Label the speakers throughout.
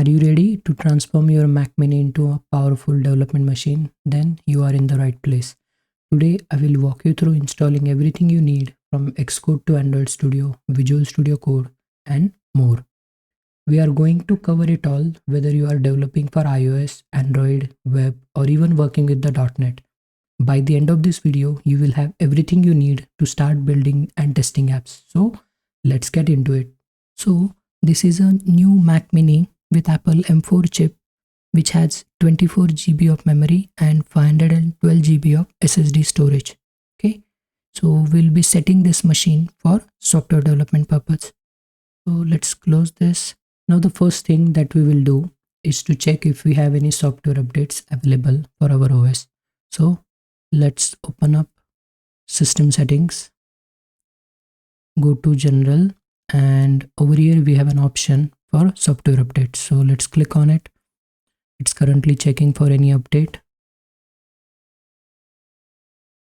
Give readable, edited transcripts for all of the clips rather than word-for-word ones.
Speaker 1: Are you ready to transform your Mac Mini into a powerful development machine? Then you are in the right place. Today, I will walk you through installing everything you need from Xcode to Android Studio, Visual Studio Code, and more. We are going to cover it all, whether you are developing for iOS, Android, web, or even working with the .NET. By the end of this video, you will have everything you need to start building and testing apps. So let's get into it. So this is a new Mac Mini with Apple M4 chip, which has 24 GB of memory and 512 GB of SSD storage. Okay, so we'll be setting this machine for software development purpose. So let's close this. Now the first thing that we will do is to check if we have any software updates available for our OS. So let's open up system settings, go to general, and over here we have an option for software updates. So let's click on it. It's currently checking for any update.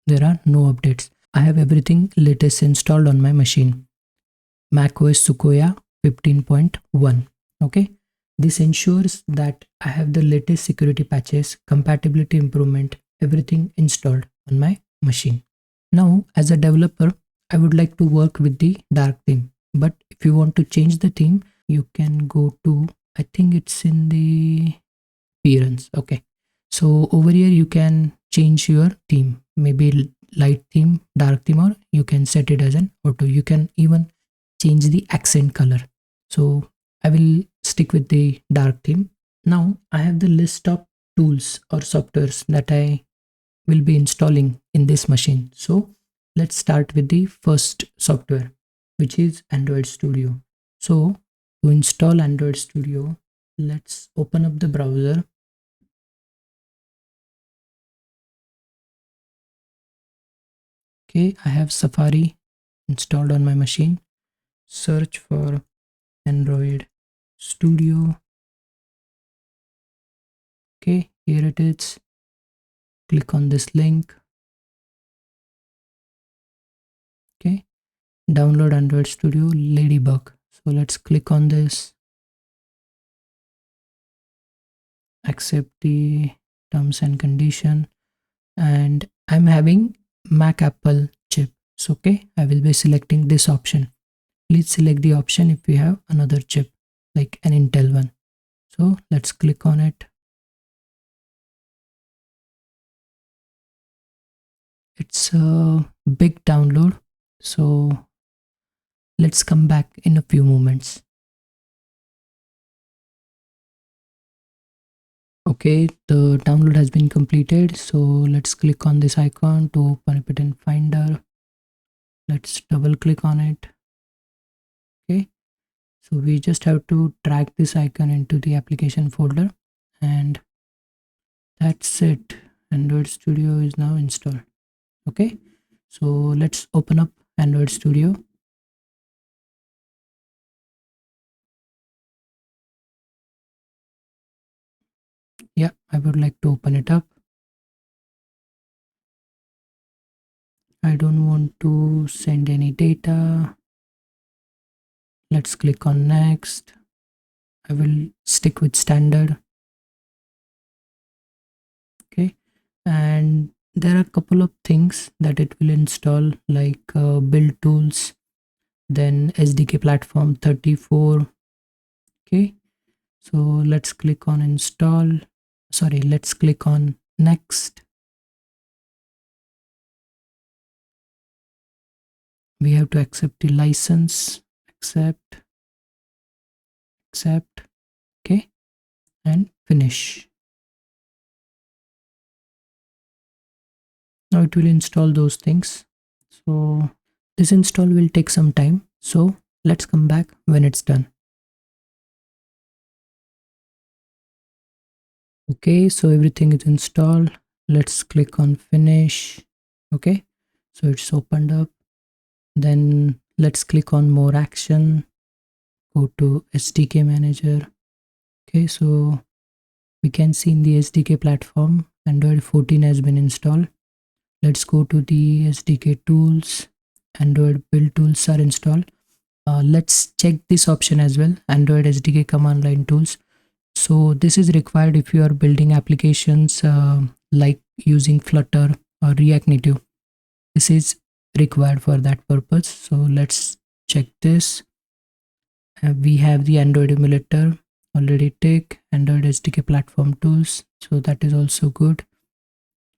Speaker 1: There are no updates. I have everything latest installed on my machine. macOS Sequoia 15.1. Okay, this ensures that I have the latest security patches, compatibility improvement, everything installed on my machine. Now, as a developer, I would like to work with the dark theme. But if you want to change the theme, you can go to, I think it's in the appearance. Okay, so over here you can change your theme, maybe light theme, dark theme, or you can set it as an auto. You can even change the accent color. So I will stick with the dark theme. Now I have the list of tools or softwares that I will be installing in this machine. So let's start with the first software, which is Android Studio. So to install Android Studio, let's open up the browser. Okay, I have Safari installed on my machine. Search for Android Studio. Okay, here it is. Click on this link. Okay, download Android Studio Ladybug. So let's click on this. Accept the terms and condition. And I'm having Mac Apple chip. So okay, I will be selecting this option. Please select the option if you have another chip like an Intel one. So let's click on it. It's a big download, so let's come back in a few moments. Okay, the download has been completed, so let's click on this icon to open it in Finder. Let's double click on it. Okay, so we just have to drag this icon into the application folder, and that's it. Android Studio is now installed. Okay, so let's open up Android Studio. Yeah, I would like to open it up. I don't want to send any data. Let's click on next. I will stick with standard. Okay, and there are a couple of things that it will install, like build tools, then SDK platform 34. Okay, so let's click on install. Sorry, let's click on next. We have to accept the license. Accept. Okay, and finish. Now it will install those things. So this install will take some time, so let's come back when it's done. Okay, so everything is installed. Let's click on finish. Okay, so it's opened up. Then let's click on more action. Go to SDK manager. Okay, so we can see in the SDK platform Android 14 has been installed. Let's go to the SDK tools. Android build tools are installed. Let's check this option as well, Android SDK command line tools. So this is required if you are building applications like using Flutter or React Native. This is required for that purpose. So let's check this. We have the Android emulator already tick, Android SDK platform tools, so that is also good.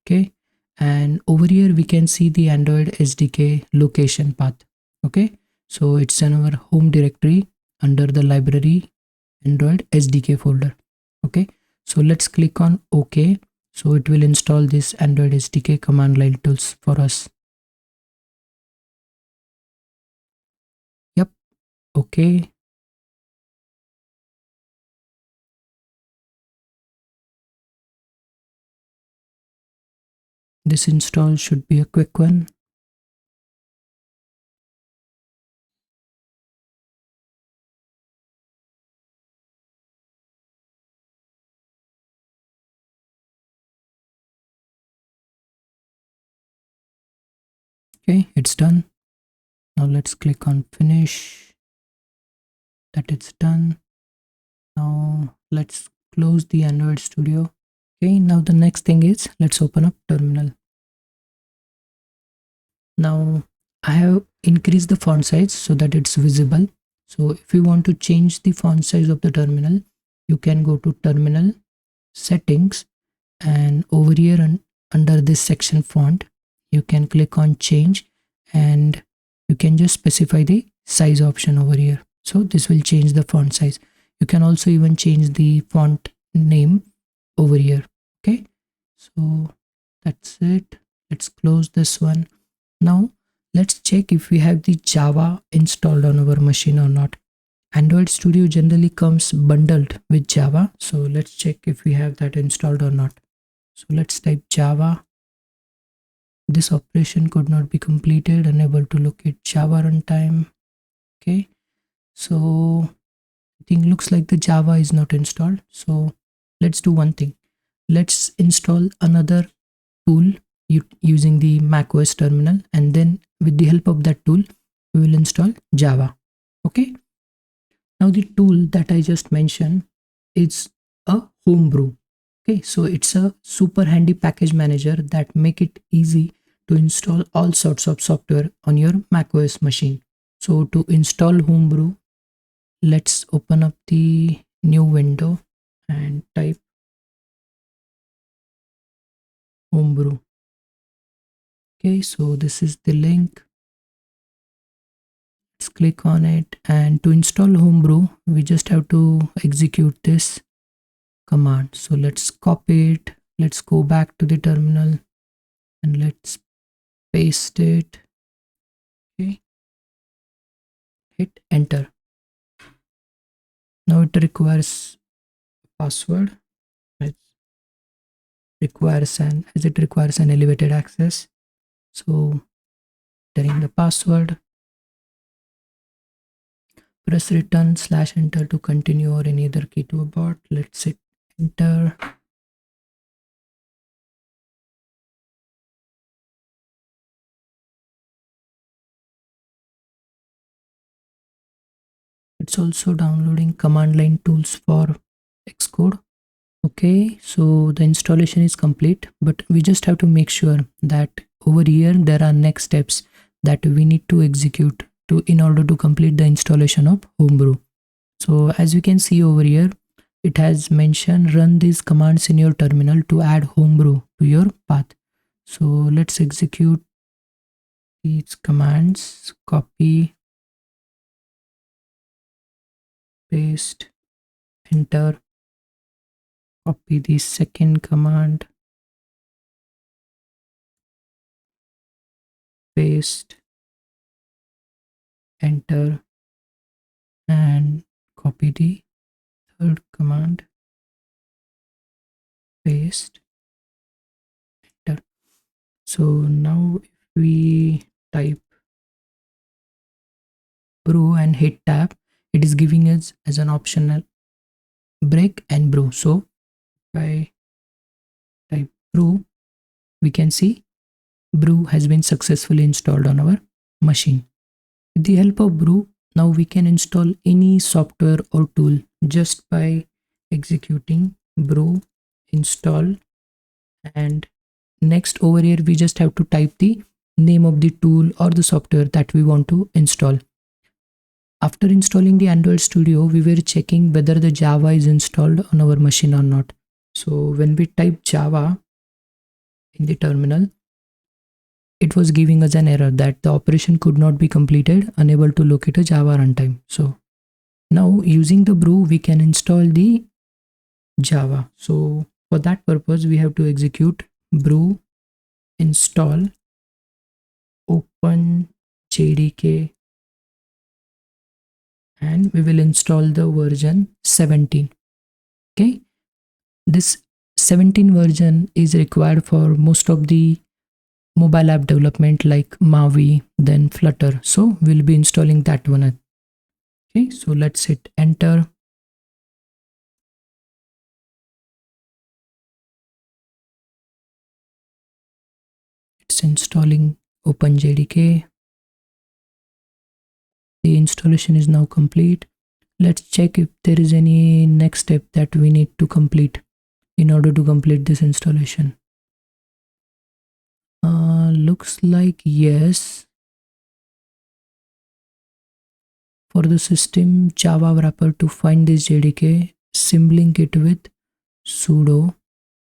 Speaker 1: Okay, and over here we can see the Android SDK location path. Okay, so it's in our home directory under the library Android SDK folder. Okay, so let's click on OK. So it will install this Android SDK command line tools for us. Yep, okay. This install should be a quick one. Okay, it's done. Now let's click on finish. That it's done. Now let's close the Android Studio. Okay, now the next thing is let's open up terminal. Now I have increased the font size so that it's visible. So if you want to change the font size of the terminal, you can go to terminal settings, and over here under this section font you can click on change, and you can just specify the size option over here. So this will change the font size. You can also even change the font name over here. Okay, so that's it. Let's close this one. Now let's check if we have the Java installed on our machine or not. Android Studio generally comes bundled with Java, so let's check if we have that installed or not. So let's type Java. This operation could not be completed, unable to locate Java runtime. Okay, so I think looks like the Java is not installed. So let's do one thing. Let's install another tool using the macOS terminal, and then with the help of that tool we will install Java. Okay, now the tool that I just mentioned is a Homebrew. Okay, so it's a super handy package manager that make it easy to install all sorts of software on your macOS machine. So to install Homebrew, let's open up the new window and type Homebrew. Okay, so this is the link. Let's click on it, and to install Homebrew we just have to execute this command. So let's copy it, let's go back to the terminal and let's paste it. Okay, hit enter. Now it requires password. It requires an elevated access, so entering the password, press return / enter to continue, or any other key to abort. Let's hit enter. It's also downloading command line tools for Xcode. Okay, so the installation is complete, but we just have to make sure that over here there are next steps that we need to execute in order to complete the installation of Homebrew. So as you can see over here, it has mentioned run these commands in your terminal to add Homebrew to your path. So let's execute these commands. Copy, paste, enter. Copy the second command, paste, enter, and copy the third command, paste, enter. So now if we type brew and hit tab, it is giving us as an optional break and brew. So if I type brew, we can see brew has been successfully installed on our machine. With the help of brew, now we can install any software or tool just by executing brew install, and next over here we just have to type the name of the tool or the software that we want to install. After installing the Android Studio, we were checking whether the Java is installed on our machine or not. So when we type Java in the terminal, it was giving us an error that the operation could not be completed, unable to locate a Java runtime. So now using the brew, we can install the Java. So for that purpose, we have to execute brew install open jdk, and we will install the version 17. Okay, this 17 version is required for most of the mobile app development like Mavi, then Flutter. So we'll be installing that one. Okay, so let's hit enter. It's installing OpenJDK. The installation is now complete. Let's check if there is any next step that we need to complete in order to complete this installation. Looks like yes. For the system Java wrapper, to find this JDK, symlink it with sudo.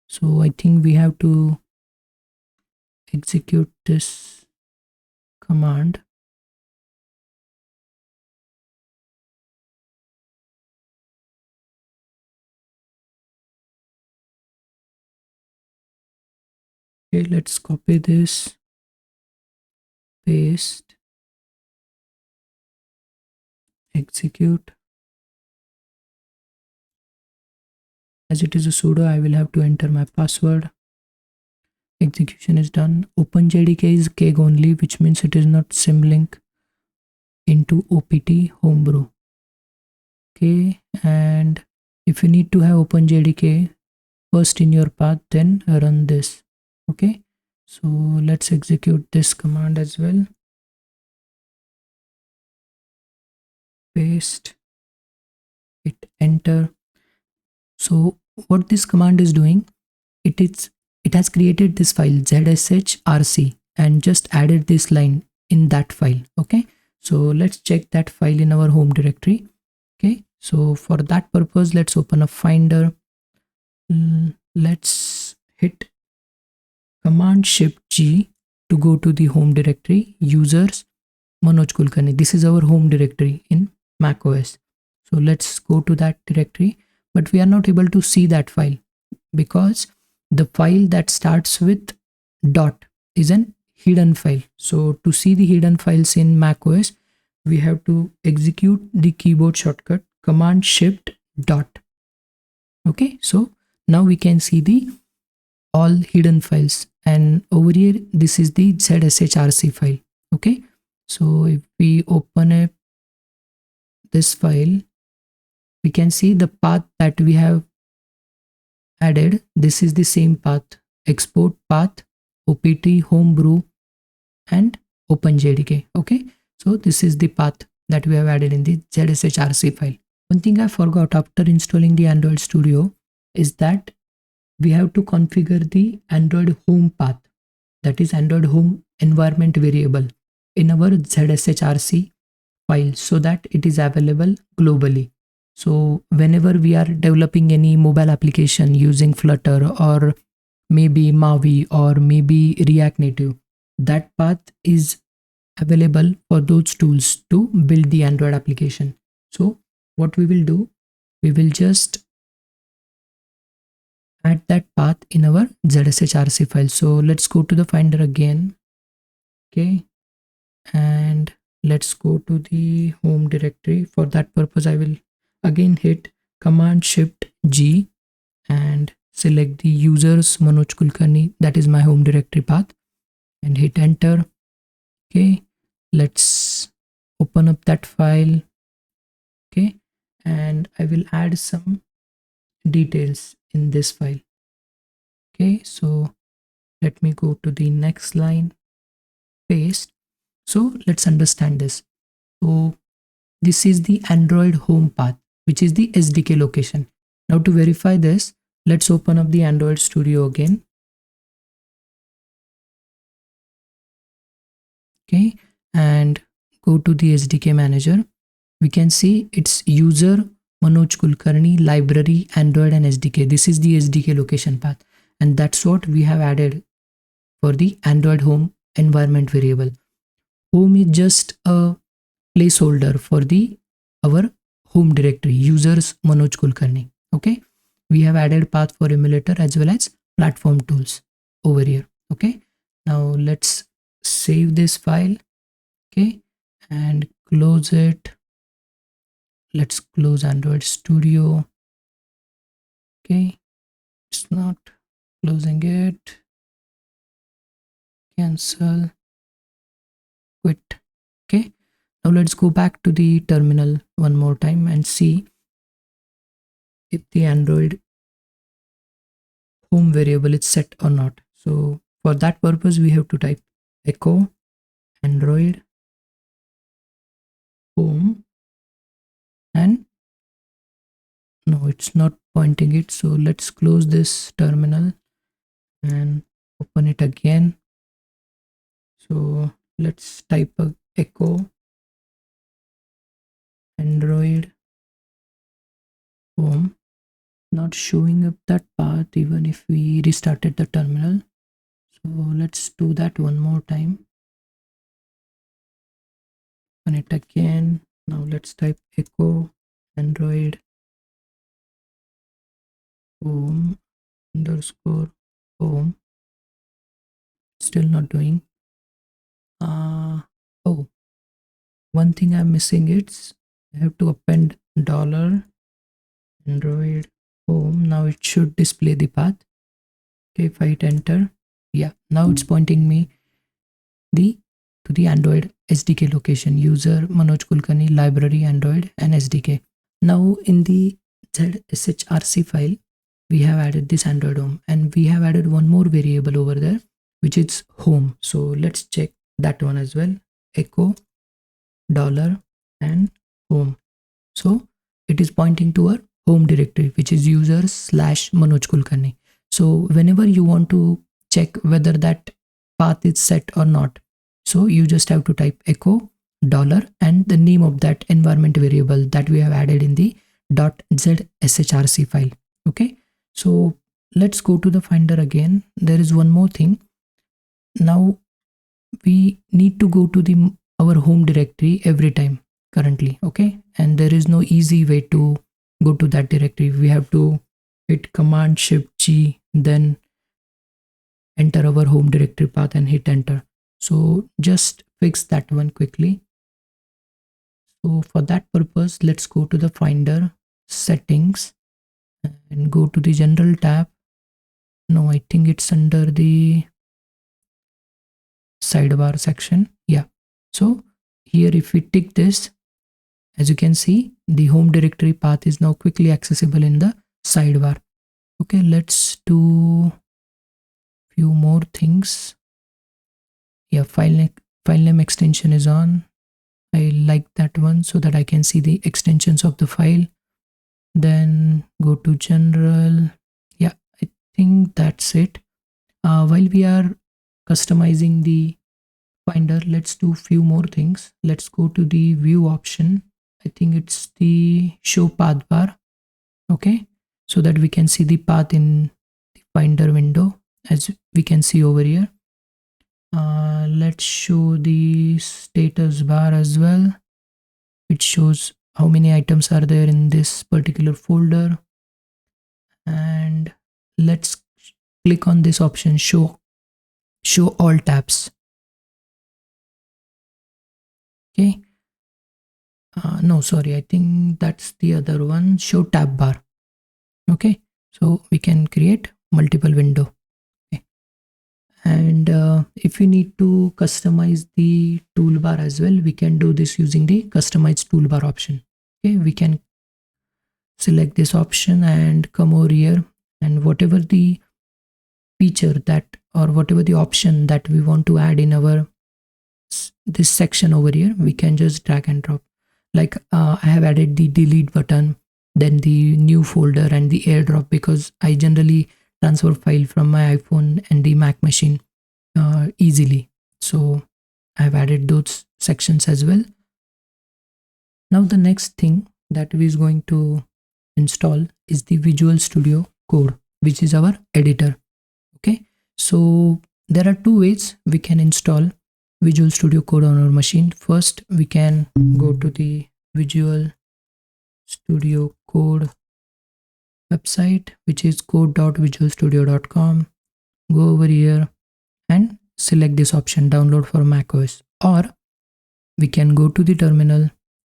Speaker 1: So I think we have to execute this command. Okay, let's copy this, paste, execute. As it is a sudo, I will have to enter my password. Execution is done. OpenJDK is keg only, which means it is not symlink into opt homebrew. Okay, and if you need to have OpenJDK first in your path, then run this. Okay, so let's execute this command as well. Paste, hit enter. So what this command is doing, it has created this file zshrc and just added this line in that file. Okay, so let's check that file in our home directory. Okay, so for that purpose, let's open a finder. Let's hit command shift G to go to the home directory, users Manoj Kulkarni. This is our home directory in macOS. So let's go to that directory, but we are not able to see that file because the file that starts with dot is an hidden file. So to see the hidden files in macOS, we have to execute the keyboard shortcut command shift dot. Okay, so now we can see the all hidden files, and over here this is the zshrc file. Okay, so if we open up this file, we can see the path that we have added. This is the same path: export path, opt homebrew, and OpenJDK. Okay, so this is the path that we have added in the zshrc file. One thing I forgot after installing the Android Studio is that we have to configure the Android home path, that is Android home environment variable, in our zshrc file so that it is available globally. So whenever we are developing any mobile application using Flutter or maybe Mavi or maybe React Native, that path is available for those tools to build the Android application. So what we will do, we will just add that path in our zshrc file. So let's go to the finder again. Okay, and let's go to the home directory. For that purpose, I will again hit command shift G and select the users Manoj Kulkarni, that is my home directory path, and hit enter. Okay, let's open up that file. Okay, and I will add some details in this file. Okay, so let me go to the next line, paste. So let's understand this. So this is the Android home path, which is the SDK location. Now to verify this, let's open up the Android Studio again. Okay, and go to the SDK manager. We can see it's user Manoj Kulkarni, library, Android and SDK. This is the SDK location path, and that's what we have added for the Android home environment variable. Home is just a placeholder for the our home directory, users Manoj Kulkarni. Okay, we have added path for emulator as well as platform tools over here. Okay, now let's save this file. Okay, and close it. Let's close Android Studio. Okay, it's not closing it. Cancel, quit. Okay, now let's go back to the terminal one more time and see if the Android home variable is set or not. So for that purpose, we have to type echo Android home, and no, it's not pointing it. So let's close this terminal and open it again. So let's type a echo Android home. Not showing up that path even if we restarted the terminal. So let's do that one more time. Open it again. Now let's type echo Android home underscore home. Still not doing. Oh, one thing I'm missing, it's I have to append dollar Android home. Now it should display the path. Okay, if I hit enter, yeah, now it's pointing me to the Android SDK location, user Manoj Kulkarni, library, Android and SDK. Now in the zshrc file, we have added this Android home, and we have added one more variable over there, which is home. So let's check that one as well. Echo dollar and home. So it is pointing to our home directory, which is users/Manoj Kulkarni. So whenever you want to check whether that path is set or not, so you just have to type echo dollar and the name of that environment variable that we have added in the .zshrc file. Okay, so let's go to the Finder again. There is one more thing. Now we need to go to our home directory every time currently. Okay, and there is no easy way to go to that directory. We have to hit Command Shift G, then enter our home directory path and hit enter. So just fix that one quickly. So for that purpose, let's go to the Finder settings and go to the general tab. No, I think it's under the sidebar section. Yeah, so here if we tick this, as you can see, the home directory path is now quickly accessible in the sidebar. Okay, let's do few more things. Yeah, file name extension is on. I like that one so that I can see the extensions of the file. Then go to general. Yeah, I think that's it. While we are customizing the Finder, let's do few more things. Let's go to the view option. I think it's the show path bar. Okay, so that we can see the path in the Finder window, as we can see over here. Let's show the status bar as well. It shows how many items are there in this particular folder. And let's click on this option, show all tabs. Okay, no, sorry, I think that's the other one, show tab bar. Okay, so we can create multiple window. Okay. And if you need to customize the toolbar as well, we can do this using the customize toolbar option. Okay, we can select this option and come over here, and whatever the feature that, or whatever the option that we want to add in our this section over here, we can just drag and drop. Like I have added the delete button, then the new folder and the airdrop, because I generally transfer file from my iPhone and the Mac machine easily. So I've added those sections as well. Now the next thing that we is going to install is the Visual Studio Code, which is our editor. Okay, so there are two ways we can install Visual Studio Code on our machine. First, we can go to the Visual Studio Code website, which is code.visualstudio.com. Go over here and select this option, download for macOS. Or we can go to the terminal.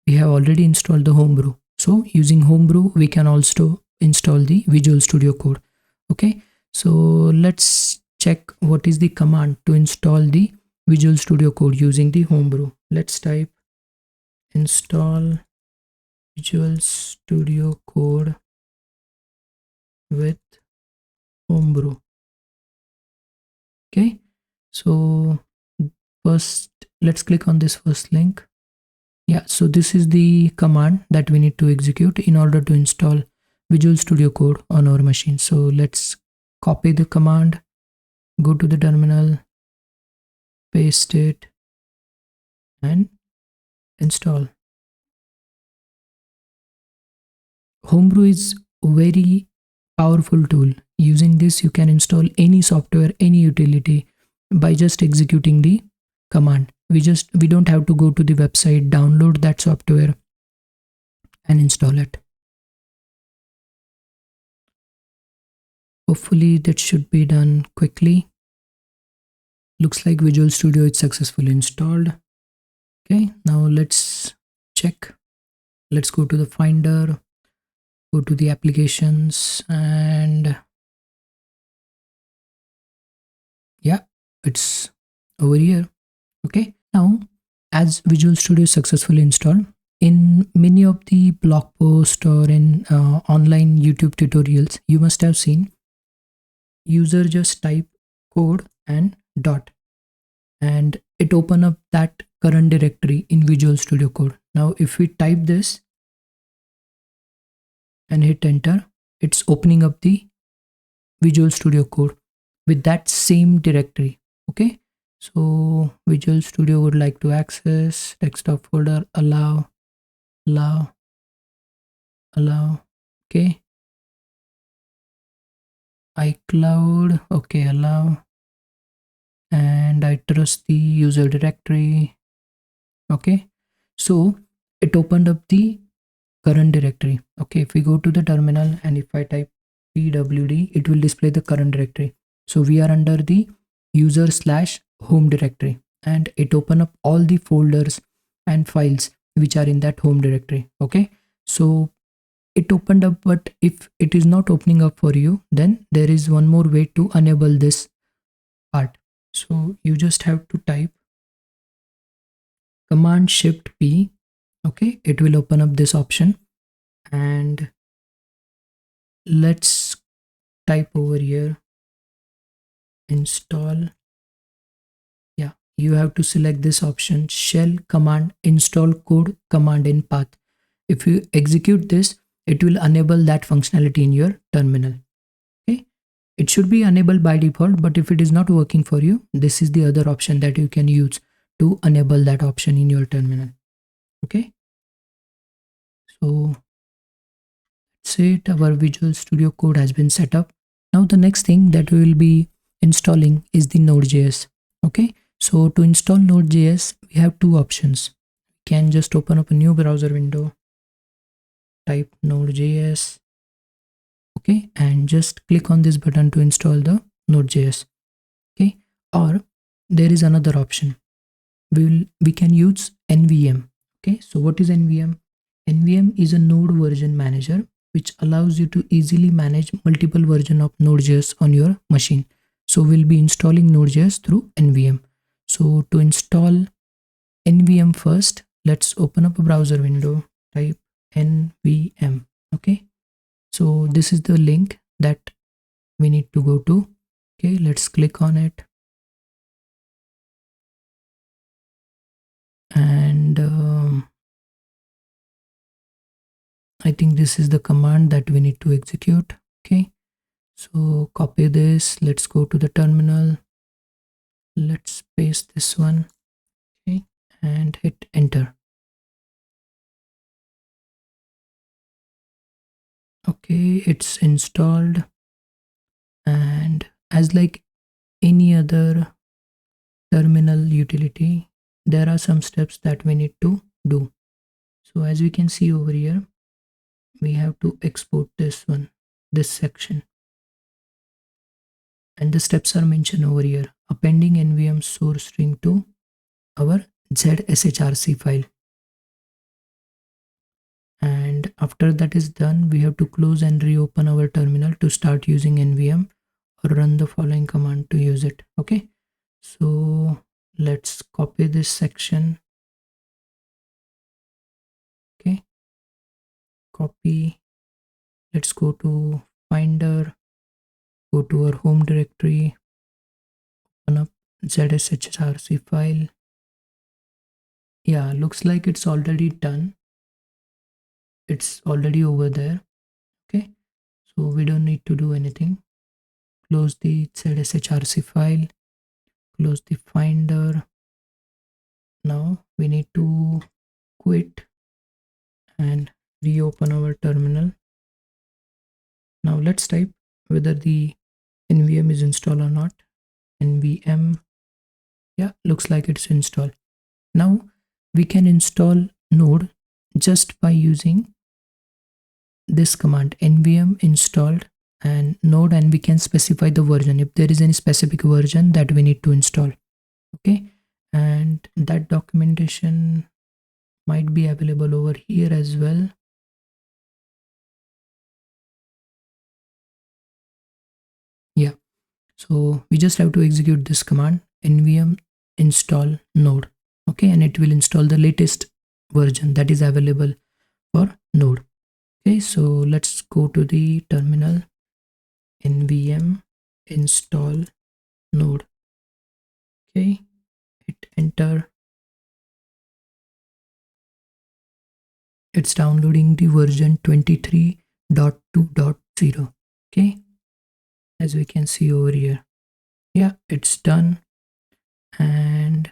Speaker 1: We have already installed the Homebrew, so using Homebrew we can also install the Visual Studio Code. Okay, so let's check what is the command to install the Visual Studio Code using the Homebrew. Let's type install Visual Studio Code with Homebrew. Okay, so first let's click on this first link. Yeah, so this is the command that we need to execute in order to install Visual Studio Code on our machine. So let's copy the command, go to the terminal, paste it, and install. Homebrew is a very powerful tool. Using this, you can install any software, any utility by just executing the command. We don't have to go to the website, download that software and install it. Hopefully that should be done quickly. Looks like Visual Studio is successfully installed. Okay, now let's check. Let's go to the Finder, go to the applications, and yeah, it's over here. Okay, now as Visual Studio is successfully installed, in many of the blog posts or in online YouTube tutorials, you must have seen user just type code and dot, and it open up that current directory in Visual Studio Code. Now if we type this and hit enter, it's opening up the Visual Studio Code with that same directory. Okay, so Visual Studio would like to access desktop folder, allow. Okay, iCloud, okay, allow, and I trust the user directory. Okay, so it opened up the current directory. Okay, if we go to the terminal and if I type pwd, it will display the current directory. So we are under the user/home directory, and it open up all the folders and files which are in that home directory. Okay, so it opened up, but if it is not opening up for you, then there is one more way to enable this part. So you just have to type Command Shift P. Okay, it will open up this option, and let's type over here install. Yeah, you have to select this option, shell command install code command in path. If you execute this, it will enable that functionality in your terminal. Okay, it should be enabled by default, but if it is not working for you, this is the other option that you can use to enable that option in your terminal. Okay, so that's it. Our Visual Studio Code has been set up. Now the next thing that we will be installing is the Node.js. Okay, so to install Node.js, we have two options. We can just open up a new browser window, type Node.js. Okay, and just click on this button to install the Node.js. Okay, or there is another option. We can use NVM. Okay, so what is NVM? NVM is a node version manager which allows you to easily manage multiple versions of Node.js on your machine. So we'll be installing Node.js through NVM. So to install NVM first, let's open up a browser window, type NVM. Okay, so this is the link that we need to go to. Okay, let's click on it, and I think this is the command that we need to execute. Okay, so copy this, let's go to the terminal, let's paste this one, okay, and hit enter. Okay, it's installed, and as like any other terminal utility, there are some steps that we need to do. So as we can see over here, we have to export this one, this section, and the steps are mentioned over here: appending nvm source string to our zshrc file. And after that is done, we have to close and reopen our terminal to start using nvm, or run the following command to use it. Okay, so let's copy this section. Okay, copy, let's go to finder, go to our home directory, open up zshrc file. Yeah, looks like it's already done, it's already over there. Okay, so we don't need to do anything. Close the zshrc file, close the finder. Now we need to quit and reopen our terminal. Now let's type whether the nvm is installed or not. Nvm, yeah, looks like it's installed. Now we can install Node just by using this command nvm installed and Node, and we can specify the version if there is any specific version that we need to install. Okay, and that documentation might be available over here as well. Yeah, so we just have to execute this command nvm install Node. Okay, and it will install the latest version that is available for Node. Okay, so let's go to the terminal. Nvm install Node. Okay, hit enter. It's downloading the version 23.2.0. Okay, as we can see over here. Yeah, it's done. And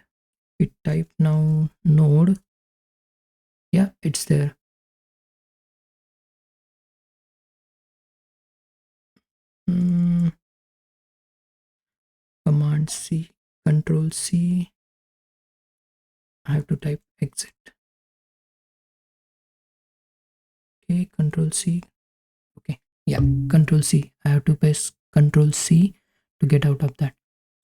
Speaker 1: we type now Node. Yeah, it's there. Command C, Control C. I have to type exit. Okay, Control C. Okay, yeah, Control C. I have to press Control C to get out of that.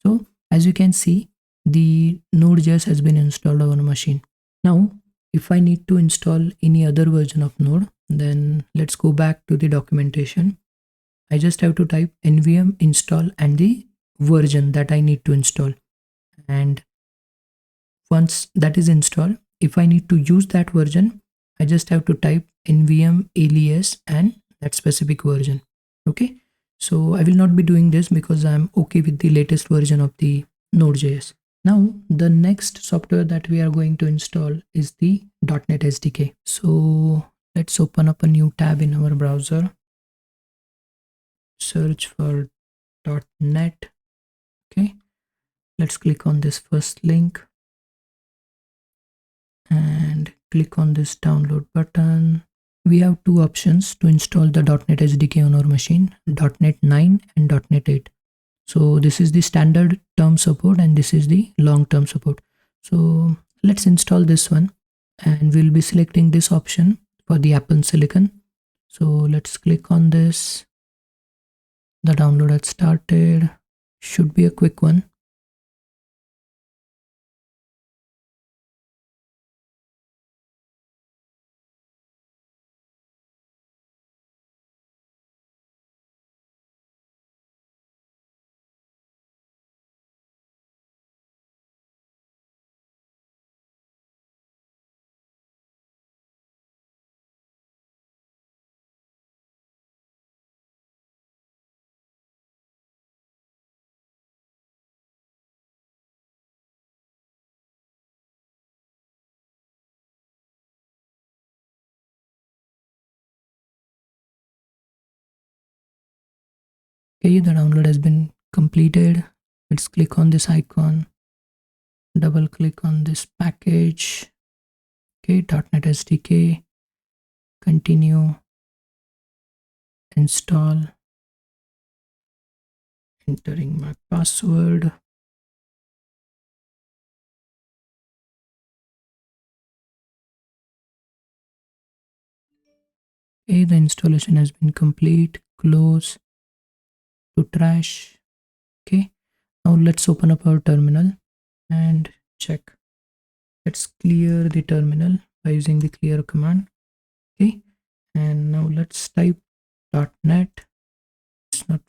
Speaker 1: So as you can see, the Node.js has been installed on a machine. Now, if I need to install any other version of Node, then let's go back to the documentation. I just have to type nvm install and the version that I need to install. And once that is installed, if I need to use that version, I just have to type nvm alias and that specific version. Okay, so I will not be doing this because I'm okay with the latest version of the Node.js. Now the next software that we are going to install is the .NET SDK. So let's open up a new tab in our browser, search for .NET. Okay, let's click on this first link and click on this download button. We have two options to install the .NET SDK on our machine, .NET 9 and .NET 8. So this is the standard term support and this is the long-term support. So let's install this one, and we'll be selecting this option for the Apple Silicon. So let's click on this. The download has started. Should be a quick one. Okay, the download has been completed. Let's click on this icon, double click on this package. Okay, .NET SDK, continue, install, entering my password. Okay, the installation has been complete. Close to trash. Okay, now let's open up our terminal and check. Let's clear the terminal by using the clear command. Okay, and now let's type .NET. It's not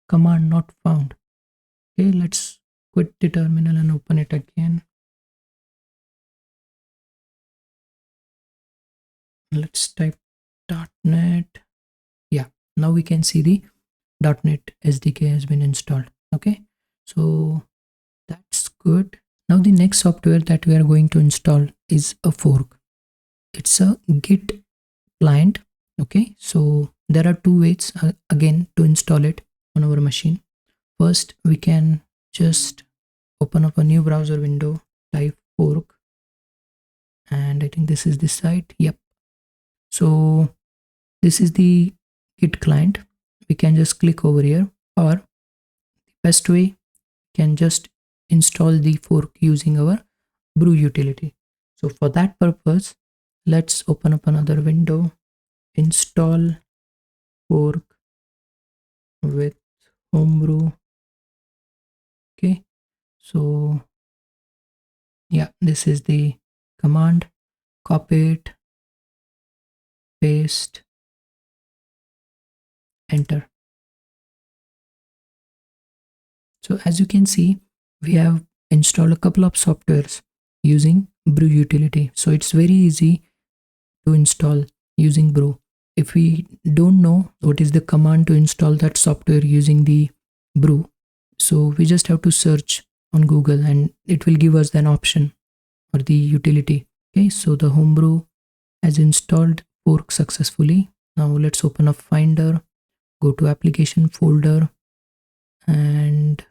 Speaker 1: command not found. Okay, let's quit the terminal and open it again. Let's type .NET. Yeah, now we can see the .NET SDK has been installed. Okay, so that's good. Now the next software that we are going to install is a fork. It's a Git Client. Okay, so there are two ways again to install it on our machine. First, we can just open up a new browser window, type fork, and I think this is the site. Yep, so this is the Git client. We can just click over here, or the best way, can just install the fork using our brew utility. So for that purpose, let's open up another window, install fork with Homebrew. Okay, so yeah, this is the command. Copy it, paste, enter. So as you can see, we have installed a couple of softwares using brew utility. So it's very easy to install using brew. If we don't know what is the command to install that software using the brew, so we just have to search on Google and it will give us an option or the utility. Okay, so the Homebrew has installed fork successfully. Now let's open up Finder, go to application folder, and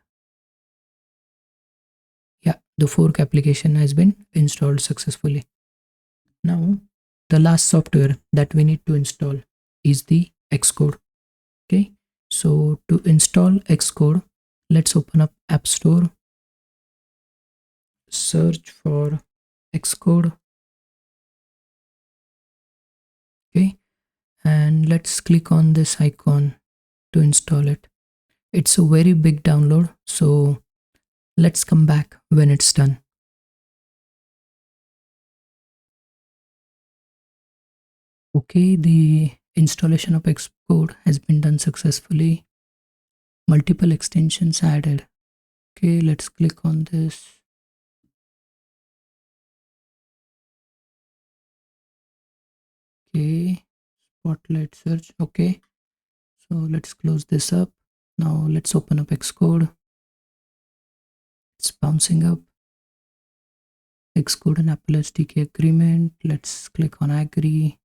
Speaker 1: yeah, the fork application has been installed successfully. Now the last software that we need to install is the Xcode. Okay, so to install Xcode, let's open up App Store, search for Xcode. Okay, and let's click on this icon to install it. It's a very big download, so let's come back when it's done. Okay, the installation of Xcode has been done successfully. Multiple extensions added. Okay, let's click on this. Okay, spotlight search. Okay, so let's close this up. Now let's open up Xcode. It's bouncing up. Xcode and Apple SDK agreement. Let's click on agree.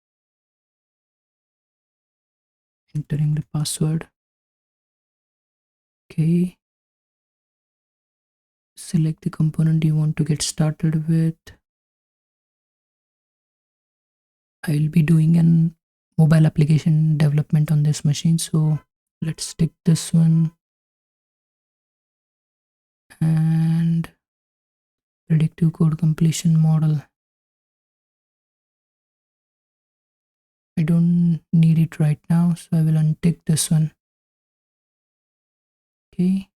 Speaker 1: Entering the password. Okay. Select the component you want to get started with. I'll be doing an mobile application development on this machine, so let's take this one and predictive code completion model. I don't need it right now, so I will untick this one. Okay,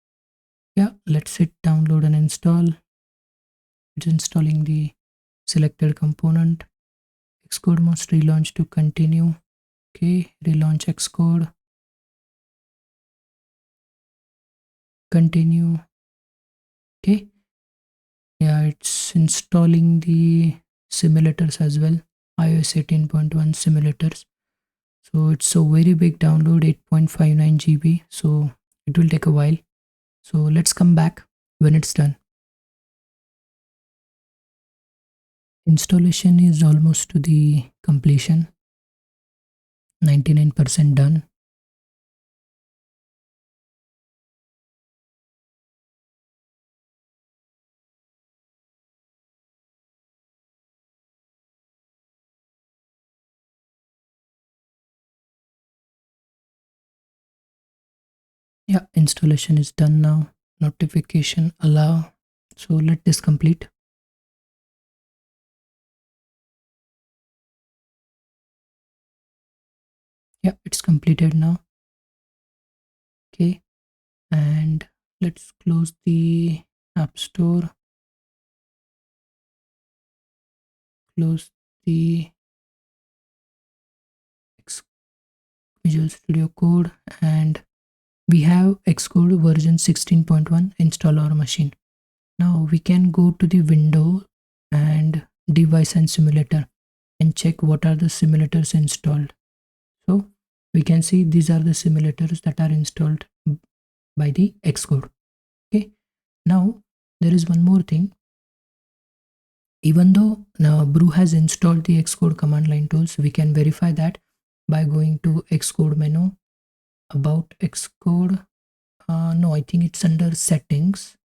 Speaker 1: yeah, let's hit download and install. It's installing the selected component. Xcode must relaunch to continue. Okay, relaunch Xcode, continue. Okay, yeah, it's installing the simulators as well, iOS 18.1 simulators. So it's a very big download, 8.59 GB, so it will take a while. So let's come back when it's done. Installation is almost to the completion, 99% done. Yeah, installation is done now. Notification allow. So let this complete. Yeah, it's completed now. Okay, and let's close the App Store, close the Visual Studio Code, and we have Xcode version 16.1 install our machine. Now we can go to the window and device and simulator and check what are the simulators installed. So we can see these are the simulators that are installed by the Xcode. Okay, now there is one more thing. Even though now Brew has installed the Xcode command line tools, we can verify that by going to Xcode menu, about Xcode. No, I think it's under settings.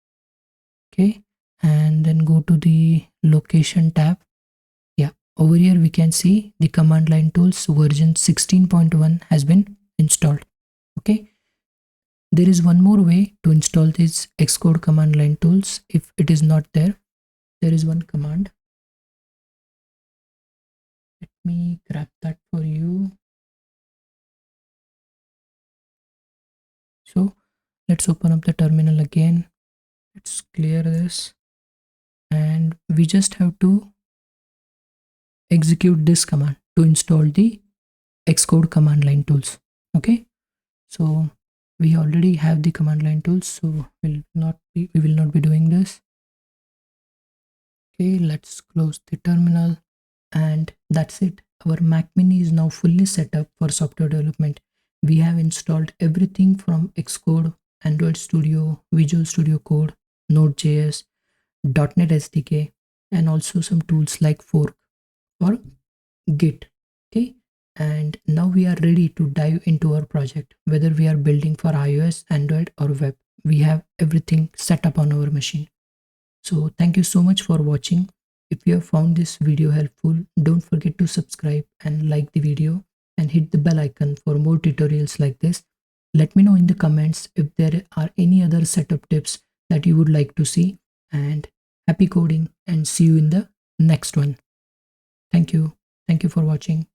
Speaker 1: Okay, and then go to the location tab. Yeah, over here we can see the command line tools version 16.1 has been installed. Okay, there is one more way to install these Xcode command line tools. If it is not there, there is one command. Let me grab that for you. So let's open up the terminal again. Let's clear this, and we just have to execute this command to install the Xcode command line tools. Okay, so we already have the command line tools, so we will not be doing this. Okay, let's close the terminal, and that's it. Our Mac Mini is now fully set up for software development. We have installed everything from Xcode, Android Studio, Visual Studio Code, Node.js, dotnet SDK, and also some tools like Fork or Git. Okay, and now we are ready to dive into our project. Whether we are building for iOS, Android, or web, we have everything set up on our machine. So thank you so much for watching. If you have found this video helpful, don't forget to subscribe and like the video and hit the bell icon for more tutorials like this. Let me know in the comments if there are any other setup tips that you would like to see, and happy coding, and see you in the next one. Thank you. Thank you for watching.